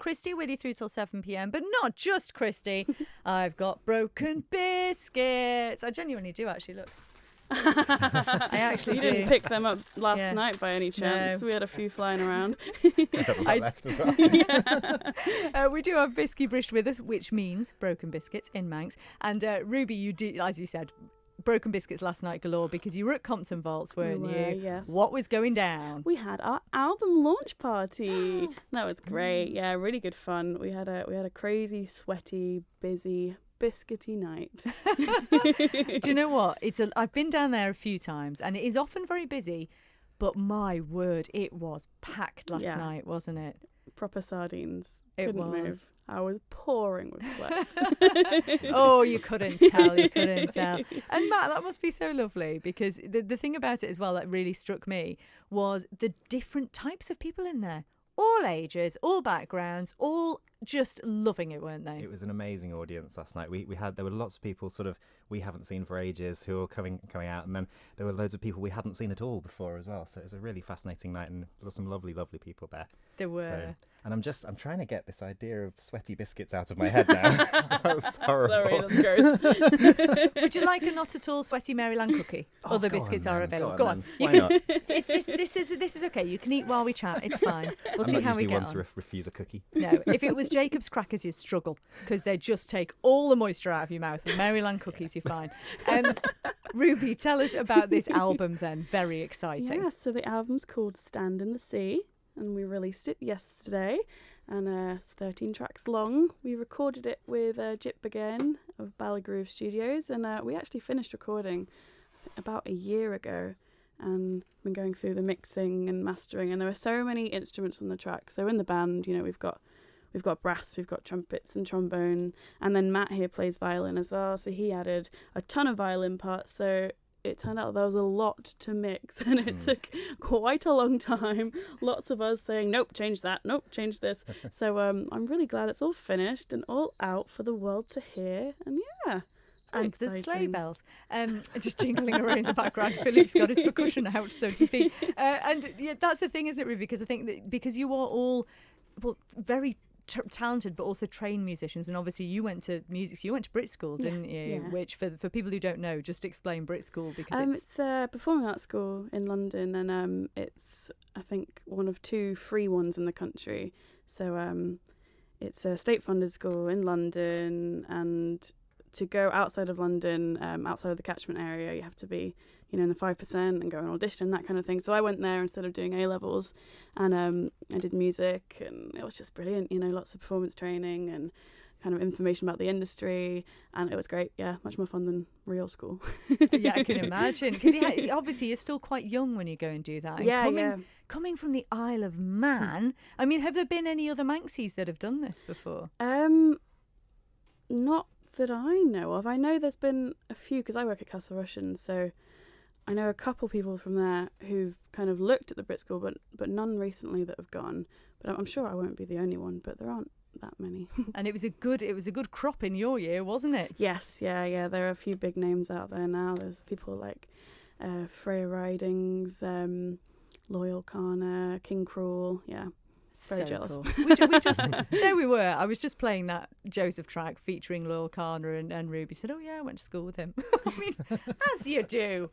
Christy with you through till 7 p.m, but not just Christy. I've got broken biscuits. I genuinely do actually, look. I actually You didn't pick them up last night by any chance. No. We had a few flying around. I left as well. We do have Biskee Brisht with us, which means broken biscuits in Manx. And Ruby, you did, as you said, broken biscuits last night galore because you were at Compton Vaults, weren't you? Yes. What was going down? We had our album launch party. That was great. Yeah, really good fun. We had a crazy, sweaty, busy, biscuity night. Do you know what? I've been down there a few times and it is often very busy, but my word, it was packed last night, wasn't it? Proper sardines. It Couldn't was. move. I was pouring with sweat. Oh, you couldn't tell. You couldn't tell. And Matt, that must be so lovely because the thing about it as well that really struck me was the different types of people in there. All ages, all backgrounds, all just loving it, weren't they? It was an amazing audience last night. There were lots of people sort of we haven't seen for ages who were coming out, and then there were loads of people we hadn't seen at all before as well. So it was a really fascinating night, and there were some lovely, lovely people there. There were. And I'm trying to get this idea of sweaty biscuits out of my head now. That's horrible. Sorry, that's gross. Would you like a not at all sweaty Maryland cookie? Other biscuits are available. Go on. Why not? This is okay. You can eat while we chat. It's fine. We'll see how we get on. I'm not usually one to refuse a cookie. No, if it was Jacob's crackers, you'd struggle because they just take all the moisture out of your mouth. With Maryland cookies, you're fine. Ruby, tell us about this album then. Very exciting. Yeah, so the album's called Stand in the Sea, and we released it yesterday, and it's 13 tracks long. We recorded it with Jip again of Ballagroove Studios, and we actually finished recording about a year ago and been going through the mixing and mastering, and there were so many instruments on the track. So in the band, we've got brass, we've got trumpets and trombone, and then Matt here plays violin as well, so he added a ton of violin parts. So it turned out there was a lot to mix, and it took quite a long time. Lots of us saying, nope, change that, nope, change this. So I'm really glad it's all finished and all out for the world to hear. And yeah, and exciting. the sleigh bells just jingling around in the background. Philip's got his percussion out, so to speak. And yeah, that's the thing, isn't it, Ruby? Because I think that because you are all very talented but also trained musicians, and obviously you went to Brit School, didn't you? Yeah. Which for people who don't know, just explain Brit School because it's a performing arts school in London, and it's I think one of two free ones in the country. So it's a state funded school in London, and to go outside of London, outside of the catchment area, you have to be in the 5% and go and audition, that kind of thing. So I went there instead of doing A-levels, and I did music, and it was just brilliant, lots of performance training and kind of information about the industry, and it was great. Yeah, much more fun than real school. Yeah, I can imagine, because obviously you're still quite young when you go and do that. And coming from the Isle of Man, I mean, have there been any other Manxies that have done this before? Not that I know of. I know there's been a few, because I work at Castle Rushen, so I know a couple people from there who've kind of looked at the Brit School, but none recently that have gone. But I'm sure I won't be the only one, but there aren't that many. And it was a good crop in your year, wasn't it? Yes, yeah. There are a few big names out there now. There's people like Freya Ridings, Loyal Kana, King Cruel, yeah. Very jealous. Cool. we just there we were. I was just playing that Joseph track featuring Loyal Kana, and Ruby said, "Oh yeah, I went to school with him." I mean, as you do.